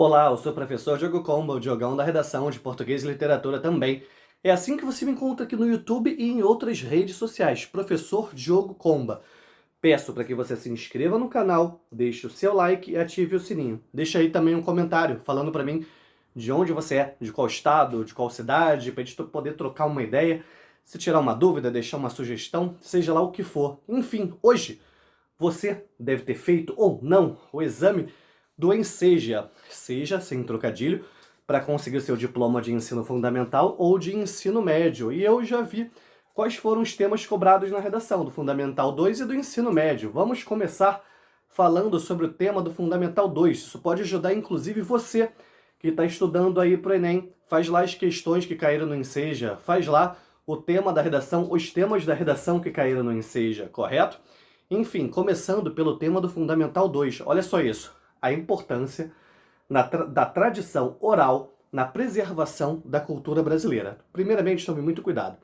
Olá, eu sou o professor Diogo Comba, o Diogão da redação de Português e Literatura também. É assim que você me encontra aqui no YouTube e em outras redes sociais, Professor Diogo Comba. Peço para que você se inscreva no canal, deixe o seu like e ative o sininho. Deixa aí também um comentário falando para mim de onde você é, de qual estado, de qual cidade, para a gente poder trocar uma ideia, se tirar uma dúvida, deixar uma sugestão, seja lá o que for. Enfim, hoje você deve ter feito ou não o exame do Enseja, seja sem trocadilho, para conseguir seu diploma de ensino fundamental ou de ensino médio. E eu já vi quais foram os temas cobrados na redação do Fundamental 2 e do ensino médio. Vamos começar falando sobre o tema do Fundamental 2. Isso pode ajudar, inclusive, você que está estudando aí para o Enem. Faz lá as questões que caíram no Enseja, faz lá o tema da redação, os temas da redação que caíram no Enseja, correto? Enfim, começando pelo tema do Fundamental 2. Olha só isso, a importância da tradição oral na preservação da cultura brasileira. Primeiramente, tome muito cuidado.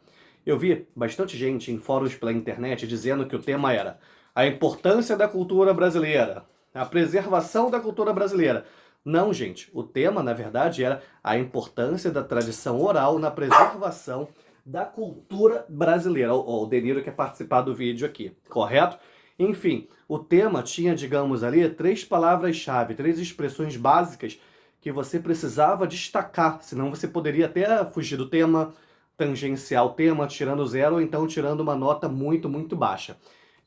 Eu vi bastante gente em fóruns pela internet dizendo que o tema era a importância da cultura brasileira, a preservação da cultura brasileira. Não, gente, o tema, na verdade, era a importância da tradição oral na preservação da cultura brasileira. O Deniro quer participar do vídeo aqui, correto? Enfim, o tema tinha, digamos ali, 3 palavras-chave, 3 expressões básicas que você precisava destacar, senão você poderia até fugir do tema, tangenciar o tema, tirando 0 ou então tirando uma nota muito, muito baixa.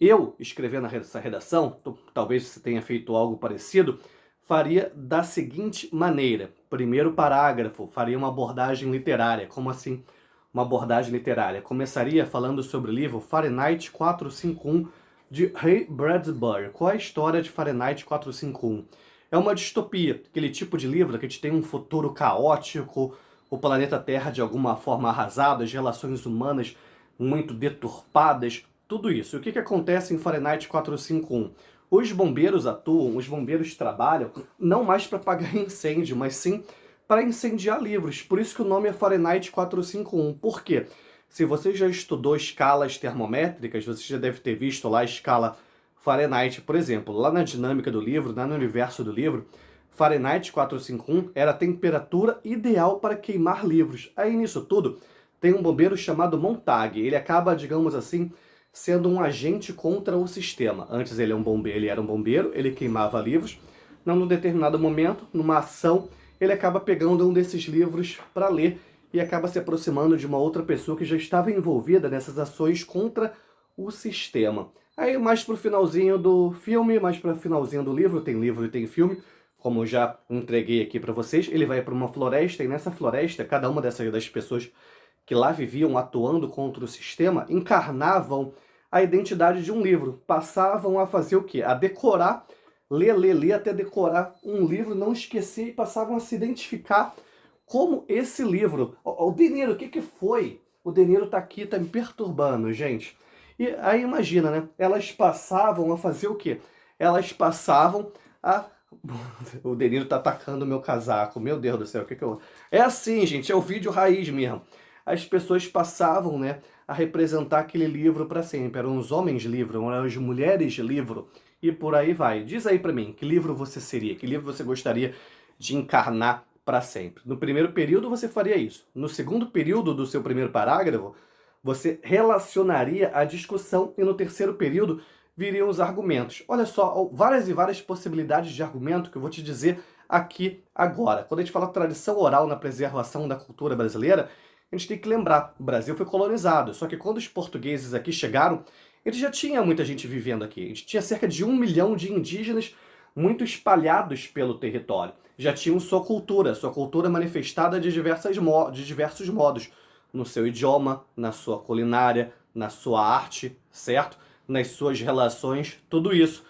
Eu, escrevendo essa redação, talvez você tenha feito algo parecido, faria da seguinte maneira. Primeiro parágrafo, faria uma abordagem literária. Como assim uma abordagem literária? Começaria falando sobre o livro Fahrenheit 451, de Ray Bradbury. Qual é a história de Fahrenheit 451? É uma distopia, aquele tipo de livro que a gente tem um futuro caótico, o planeta Terra de alguma forma arrasado, as relações humanas muito deturpadas, tudo isso. O que acontece em Fahrenheit 451? Os bombeiros atuam, os bombeiros trabalham não mais para apagar incêndio, mas sim para incendiar livros. Por isso que o nome é Fahrenheit 451. Por quê? Se você já estudou escalas termométricas, você já deve ter visto lá a escala Fahrenheit, por exemplo. Lá na dinâmica do livro, lá no universo do livro, Fahrenheit 451 era a temperatura ideal para queimar livros. Aí nisso tudo, tem um bombeiro chamado Montag. Ele acaba, digamos assim, sendo um agente contra o sistema. Antes ele era um bombeiro, ele queimava livros. Num determinado momento, numa ação, ele acaba pegando um desses livros para ler e acaba se aproximando de uma outra pessoa que já estava envolvida nessas ações contra o sistema. Aí mais pro finalzinho do filme, mais pro finalzinho do livro e tem filme, como eu já entreguei aqui para vocês, ele vai para uma floresta e nessa floresta, cada uma das pessoas que lá viviam atuando contra o sistema encarnavam a identidade de um livro, passavam a fazer o quê? A decorar, ler até decorar um livro, não esquecer e passavam a se identificar como esse livro. O Deniro, o que foi? O Deniro tá aqui, tá me perturbando, gente. E aí imagina, né? Elas passavam a fazer o quê? Elas passavam a... O Deniro tá atacando o meu casaco. Meu Deus do céu, o que eu... É assim, gente, é o vídeo raiz mesmo. As pessoas passavam, né, a representar aquele livro para sempre. Eram os homens livro, eram as mulheres livro. E por aí vai. Diz aí pra mim, que livro você seria? Que livro você gostaria de encarnar para sempre? No primeiro período você faria isso. No segundo período do seu primeiro parágrafo, você relacionaria a discussão e no terceiro período viriam os argumentos. Olha só, várias e várias possibilidades de argumento que eu vou te dizer aqui agora. Quando a gente fala tradição oral na preservação da cultura brasileira, a gente tem que lembrar, o Brasil foi colonizado, só que quando os portugueses aqui chegaram, eles já tinha muita gente vivendo aqui. A gente tinha cerca de 1 milhão de indígenas muito espalhados pelo território. Já tinham sua cultura manifestada de diversos modos, no seu idioma, na sua culinária, na sua arte, certo? Nas suas relações, tudo isso.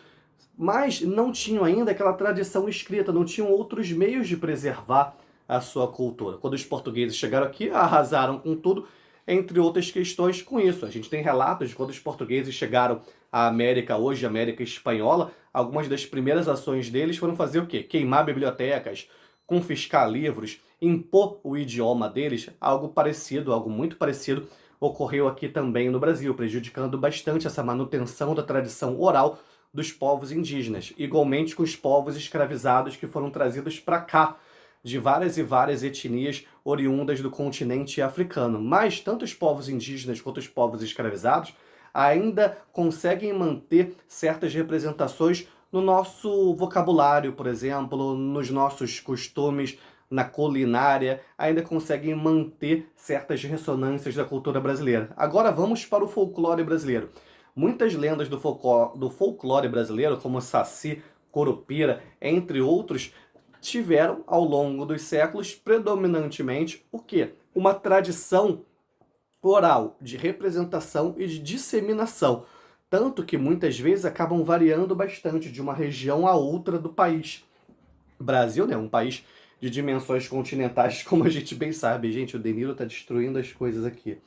Mas não tinham ainda aquela tradição escrita, não tinham outros meios de preservar a sua cultura. Quando os portugueses chegaram aqui, arrasaram com tudo, entre outras questões com isso. A gente tem relatos de quando os portugueses chegaram à América, hoje América Espanhola, algumas das primeiras ações deles foram fazer o quê? Queimar bibliotecas, confiscar livros, impor o idioma deles. Algo parecido, algo muito parecido, ocorreu aqui também no Brasil, prejudicando bastante essa manutenção da tradição oral dos povos indígenas, igualmente com os povos escravizados que foram trazidos para cá, de várias e várias etnias oriundas do continente africano. Mas tanto os povos indígenas quanto os povos escravizados ainda conseguem manter certas representações no nosso vocabulário, por exemplo, nos nossos costumes, na culinária, ainda conseguem manter certas ressonâncias da cultura brasileira. Agora vamos para o folclore brasileiro. Muitas lendas do folclore brasileiro, como Saci, Curupira, entre outros, tiveram ao longo dos séculos predominantemente o quê? Uma tradição oral de representação e de disseminação, tanto que muitas vezes acabam variando bastante de uma região a outra do país. Brasil, né, um país de dimensões continentais, como a gente bem sabe. Gente, o De Niro tá destruindo as coisas aqui.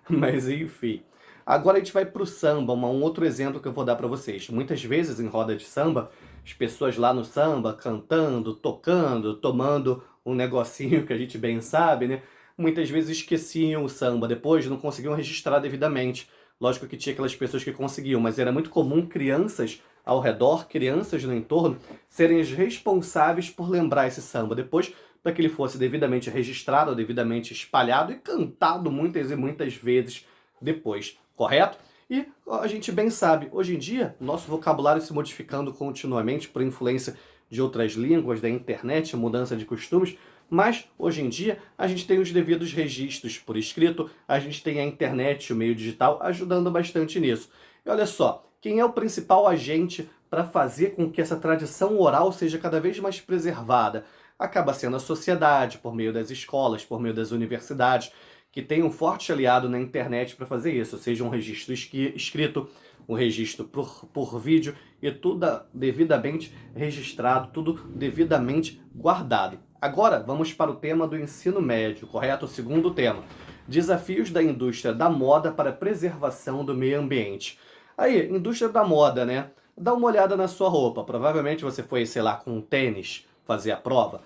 Mas enfim. Agora a gente vai pro samba, um outro exemplo que eu vou dar para vocês. Muitas vezes em roda de samba, as pessoas lá no samba cantando, tocando, tomando um negocinho que a gente bem sabe, né? Muitas vezes esqueciam o samba, depois não conseguiam registrar devidamente. Lógico que tinha aquelas pessoas que conseguiam, mas era muito comum crianças ao redor, crianças no entorno, serem as responsáveis por lembrar esse samba depois, para que ele fosse devidamente registrado, devidamente espalhado e cantado muitas e muitas vezes depois, correto? E a gente bem sabe, hoje em dia, nosso vocabulário se modificando continuamente por influência de outras línguas, da internet, mudança de costumes, mas hoje em dia a gente tem os devidos registros por escrito, a gente tem a internet, o meio digital, ajudando bastante nisso. E olha só, quem é o principal agente para fazer com que essa tradição oral seja cada vez mais preservada? Acaba sendo a sociedade, por meio das escolas, por meio das universidades, que tem um forte aliado na internet para fazer isso, seja um registro escrito, um registro por vídeo e tudo devidamente registrado, tudo devidamente guardado. Agora vamos para o tema do ensino médio, correto? O segundo tema. Desafios da indústria da moda para a preservação do meio ambiente. Aí, indústria da moda, né? Dá uma olhada na sua roupa. Provavelmente você foi, sei lá, com um tênis fazer a prova.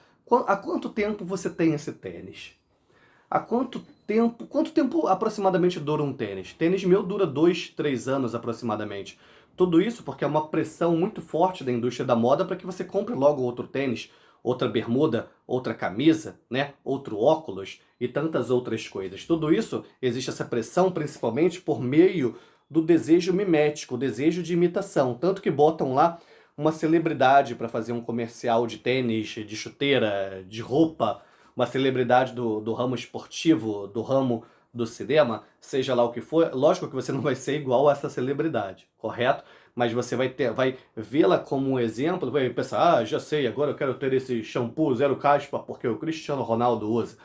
Há quanto tempo você tem esse tênis? Há quanto tempo aproximadamente dura um tênis? Tênis meu dura 2, 3 anos aproximadamente. Tudo isso porque é uma pressão muito forte da indústria da moda para que você compre logo outro tênis, outra bermuda, outra camisa, né? Outro óculos e tantas outras coisas. Tudo isso, existe essa pressão principalmente por meio do desejo mimético, o desejo de imitação. Tanto que botam lá uma celebridade para fazer um comercial de tênis, de chuteira, de roupa, uma celebridade do ramo esportivo, do ramo do cinema, seja lá o que for. Lógico que você não vai ser igual a essa celebridade, correto? Mas você vai vê-la como um exemplo, vai pensar, já sei, agora eu quero ter esse shampoo zero caspa porque o Cristiano Ronaldo usa,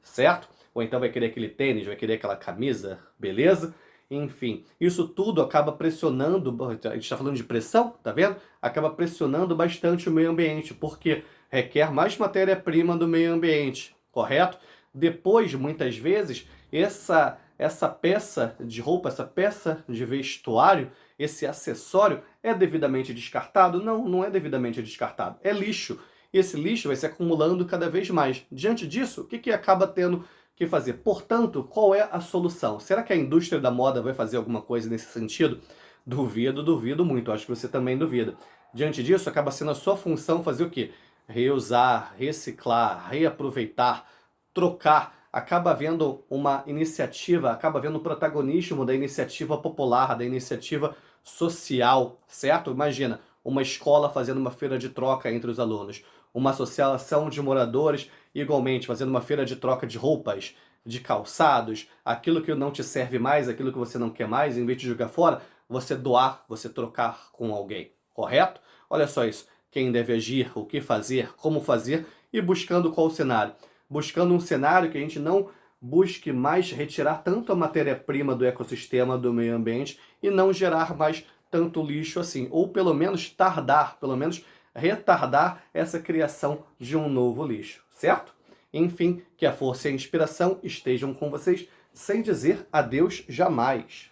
certo? Ou então vai querer aquele tênis, vai querer aquela camisa, beleza? Enfim, isso tudo acaba pressionando, a gente está falando de pressão, tá vendo? Acaba pressionando bastante o meio ambiente, porque requer mais matéria-prima do meio ambiente, correto? Depois, muitas vezes, essa peça de roupa, essa peça de vestuário, esse acessório é devidamente descartado? Não, não é devidamente descartado, é lixo. E esse lixo vai se acumulando cada vez mais. Diante disso, o que acaba tendo que fazer? Portanto, qual é a solução? Será que a indústria da moda vai fazer alguma coisa nesse sentido? Duvido muito. Acho que você também duvida. Diante disso, acaba sendo a sua função fazer o quê? Reusar, reciclar, reaproveitar, trocar. Acaba havendo uma iniciativa, acaba havendo o protagonismo da iniciativa popular, da iniciativa social, certo? Imagina, uma escola fazendo uma feira de troca entre os alunos, uma associação de moradores igualmente fazendo uma feira de troca de roupas, de calçados, aquilo que não te serve mais, aquilo que você não quer mais, em vez de jogar fora, você doar, você trocar com alguém, correto? Olha só isso, quem deve agir, o que fazer, como fazer e buscando qual cenário? Buscando um cenário que a gente não busque mais retirar tanto a matéria-prima do ecossistema, do meio ambiente e não gerar mais tanto lixo assim, ou pelo menos retardar essa criação de um novo lixo, certo? Enfim, que a força e a inspiração estejam com vocês, sem dizer adeus jamais.